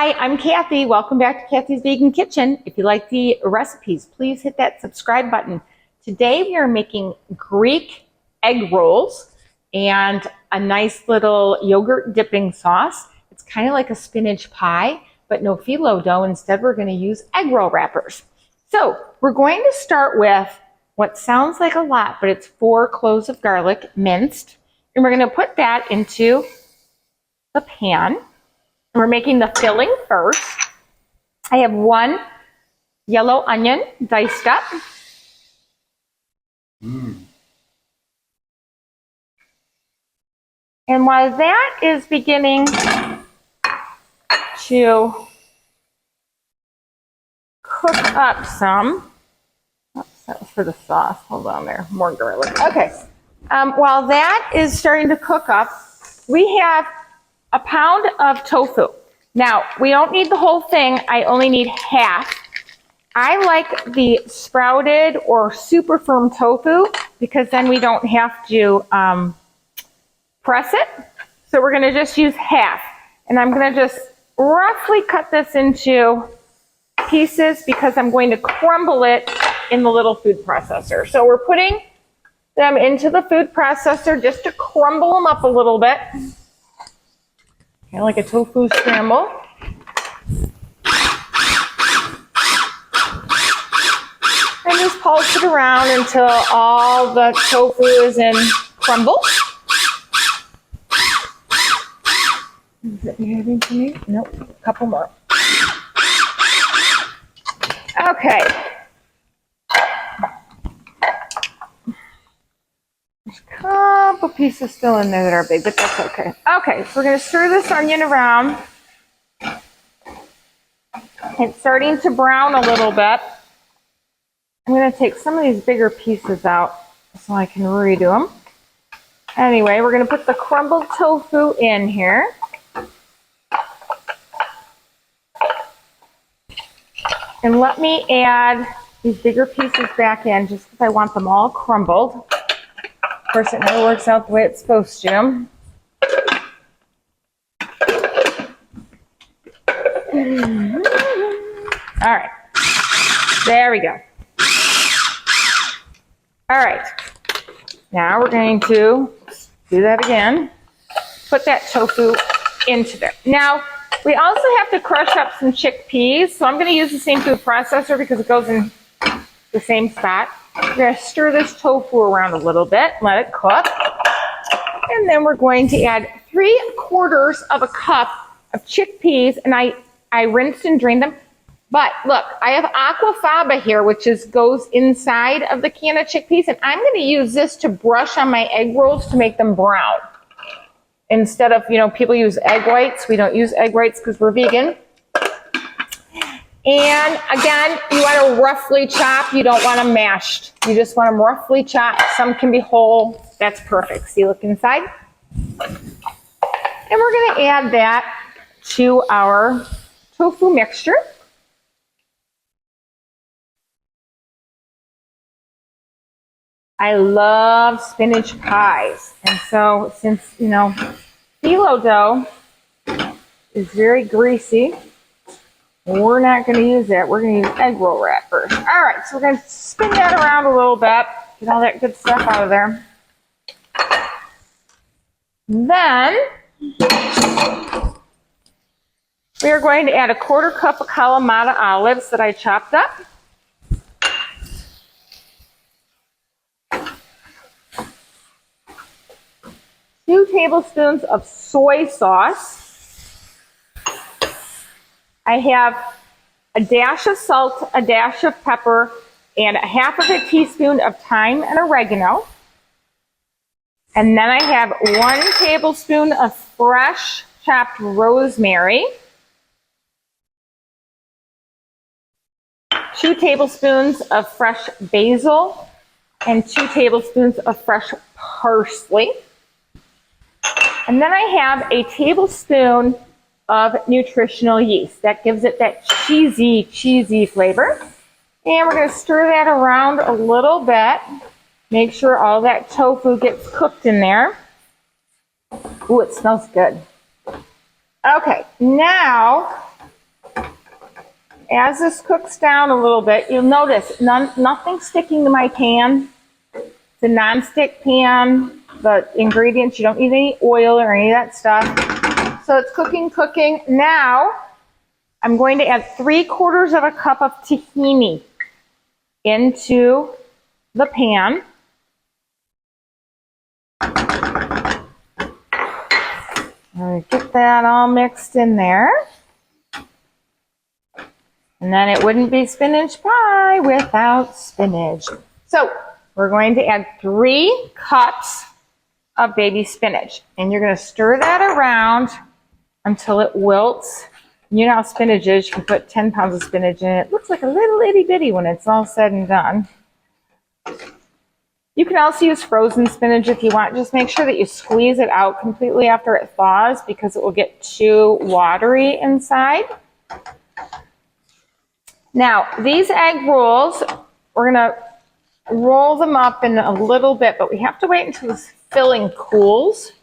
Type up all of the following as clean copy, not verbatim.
Hi, I'm Kathy. Welcome back to Kathy's Vegan Kitchen. If you like the recipes, please hit that subscribe button. Today we are making Greek egg rolls and a nice little yogurt dipping sauce. It's kind of like a spinach pie, but no phyllo dough. Instead, we're going to use egg roll wrappers. So we're going to start with what sounds like a lot, but it's 4 cloves of garlic minced. And we're going to put that into the pan. We're making the filling first. I have 1 yellow onion diced up. And while that is beginning to cook up some, oops, that was for the sauce. Hold on there, more garlic. Okay. While that is starting to cook up, we have a pound of tofu. Now, we don't need the whole thing. I only need half. I like the sprouted or super firm tofu because then we don't have to press it. So we're going to just use half. And I'm going to just roughly cut this into pieces because I'm going to crumble it in the little food processor. So we're putting them into the food processor just to crumble them up a little bit. Kind of like a tofu scramble. And just pulse it around until all the tofu is in crumble. Is it behaving to me? Nope, a couple more. Okay. There's a couple pieces still in there that are big, but that's okay. Okay, so we're going to stir this onion around. It's starting to brown a little bit. I'm going to take some of these bigger pieces out so I can redo them. Anyway, we're going to put the crumbled tofu in here. And let me add these bigger pieces back in just because I want them all crumbled. Of course, it never works out the way it's supposed to. All right. There we go. All right. Now we're going to do that again. Put that tofu into there. Now, we also have to crush up some chickpeas. So I'm going to use the same food processor because it goes in the same spot. We're going to stir this tofu around a little bit, let it cook. And then we're going to add 3/4 of a cup of chickpeas. And I rinsed and drained them. But look, I have aquafaba here, which goes inside of the can of chickpeas. And I'm going to use this to brush on my egg rolls to make them brown. Instead of, people use egg whites. We don't use egg whites because we're vegan. And again, you want to roughly chop. You don't want them mashed. You just want them roughly chopped. Some can be whole. That's perfect. See, look inside. And we're going to add that to our tofu mixture. I love spinach pies. And so since, phyllo dough is very greasy, we're not going to use that. We're going to use egg roll wrappers. All right, so we're going to spin that around a little bit, get all that good stuff out of there. Then we are going to add a 1/4 cup of Kalamata olives that I chopped up. Two tablespoons of soy sauce. I have a dash of salt, a dash of pepper, and 1/2 teaspoon of thyme and oregano. And then I have 1 tablespoon of fresh chopped rosemary, 2 tablespoons of fresh basil, and 2 tablespoons of fresh parsley. And then I have a tablespoon of nutritional yeast. That gives it that cheesy flavor. And we're going to stir that around a little bit. Make sure all that tofu gets cooked in there. Ooh, it smells good. Okay, now as this cooks down a little bit, you'll notice nothing sticking to my pan. It's a non-stick pan. The ingredients, you don't need any oil or any of that stuff. So it's cooking. Now, I'm going to add 3/4 of a cup of tahini into the pan. Get that all mixed in there. And then it wouldn't be spinach pie without spinach. So we're going to add 3 cups of baby spinach. And you're going to stir that around until it wilts. You know how spinach is. You can put 10 pounds of spinach in it. It looks like a little itty bitty when it's all said and done. You can also use frozen spinach if you want. Just make sure that you squeeze it out completely after it thaws because it will get too watery inside. Now, these egg rolls, we're going to roll them up in a little bit, but we have to wait until this filling cools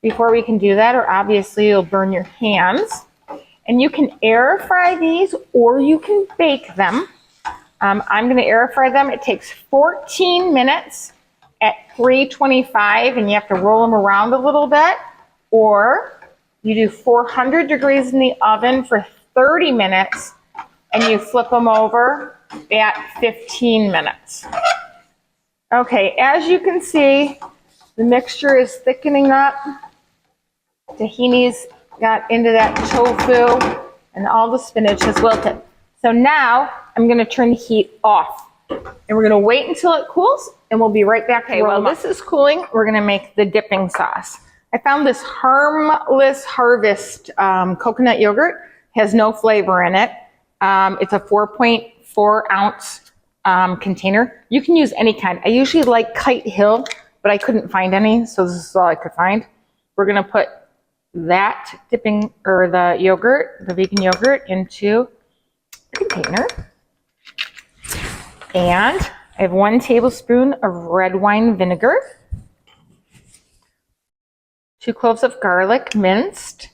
before we can do that, or obviously you'll burn your hands. And you can air fry these or you can bake them. I'm going to air fry them. It takes 14 minutes at 325, and you have to roll them around a little bit. Or you do 400 degrees in the oven for 30 minutes, and you flip them over at 15 minutes. Okay, as you can see, the mixture is thickening up. Tahini's got into that tofu, and all the spinach has wilted. So now I'm going to turn the heat off, and we're going to wait until it cools, and we'll be right back. Okay, while this is cooling, we're going to make the dipping sauce. I found this Harmless Harvest coconut yogurt. Has no flavor in it. It's a 4.4 ounce container. You can use any kind. I usually like Kite Hill, but I couldn't find any, so this is all I could find. We're going to put that dipping, or the yogurt, the vegan yogurt, into a container. And I have 1 tablespoon of red wine vinegar, 2 cloves of garlic minced.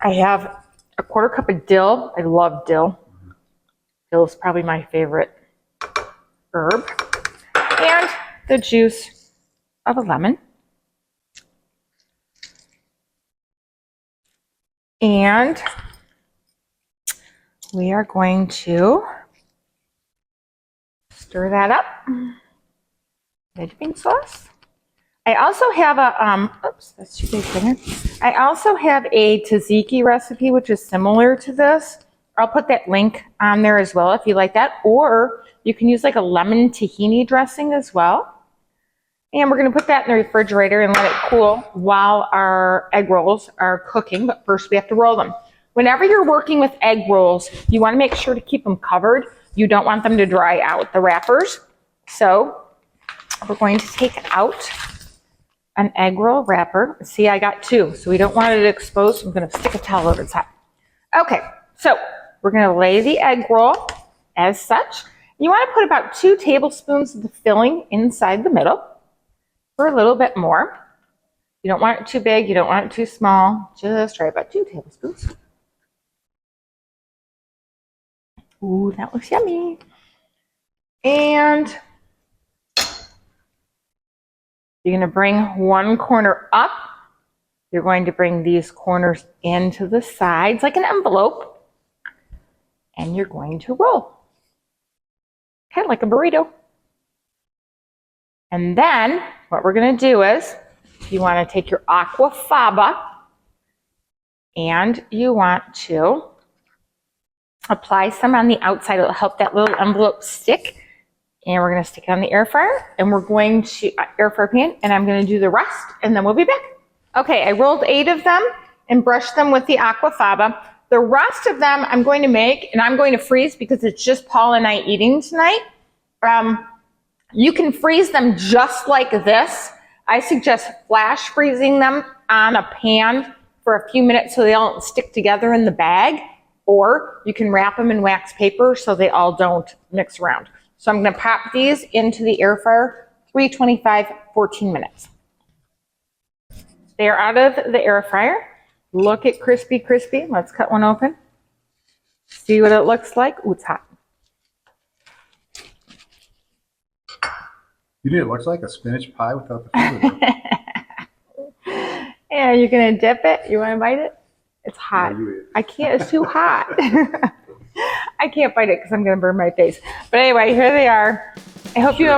I have a 1/4 cup of dill. I love dill. Dill is probably my favorite herb. And the juice of a lemon. And we are going to stir that up. The dipping sauce. I also have a, oops, that's too big for here. I also have a tzatziki recipe, which is similar to this. I'll put that link on there as well if you like that. Or you can use like a lemon tahini dressing as well. And we're going to put that in the refrigerator and let it cool while our egg rolls are cooking. But first we have to roll them. Whenever you're working with egg rolls, you want to make sure to keep them covered. You don't want them to dry out, the wrappers. So we're going to take out an egg roll wrapper. See, I got 2, so we don't want it exposed. I'm going to stick a towel over the top. Okay, so we're going to lay the egg roll as such. You want to put about 2 tablespoons of the filling inside the middle, or a little bit more. You don't want it too big, you don't want it too small. Just try about 2 tablespoons. Ooh, that looks yummy. And you're going to bring 1 corner up. You're going to bring these corners into the sides like an envelope. And you're going to roll. Kind of like a burrito. And then what we're going to do is, you want to take your aquafaba and you want to apply some on the outside. It'll help that little envelope stick. And we're going to stick it on the air fryer, and we're going to air fryer pan, and I'm going to do the rest, and then we'll be back. Okay, I rolled 8 of them and brushed them with the aquafaba. The rest of them I'm going to make, and I'm going to freeze because it's just Paul and I eating tonight. You can freeze them just like this. I suggest flash freezing them on a pan for a few minutes so they don't stick together in the bag, or you can wrap them in wax paper so they all don't mix around. So I'm going to pop these into the air fryer, 325, 14 minutes. They are out of the air fryer. Look at crispy, crispy. Let's cut one open. See what it looks like? Ooh, it's hot. You know, it looks like a spinach pie without the flavor. Yeah, you're gonna dip it? You wanna bite it? It's hot. Yeah, you eat it. I can't, it's too hot. I can't bite it because I'm gonna burn my face. But anyway, here they are. I hope you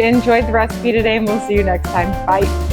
enjoyed the recipe today, and we'll see you next time. Bye.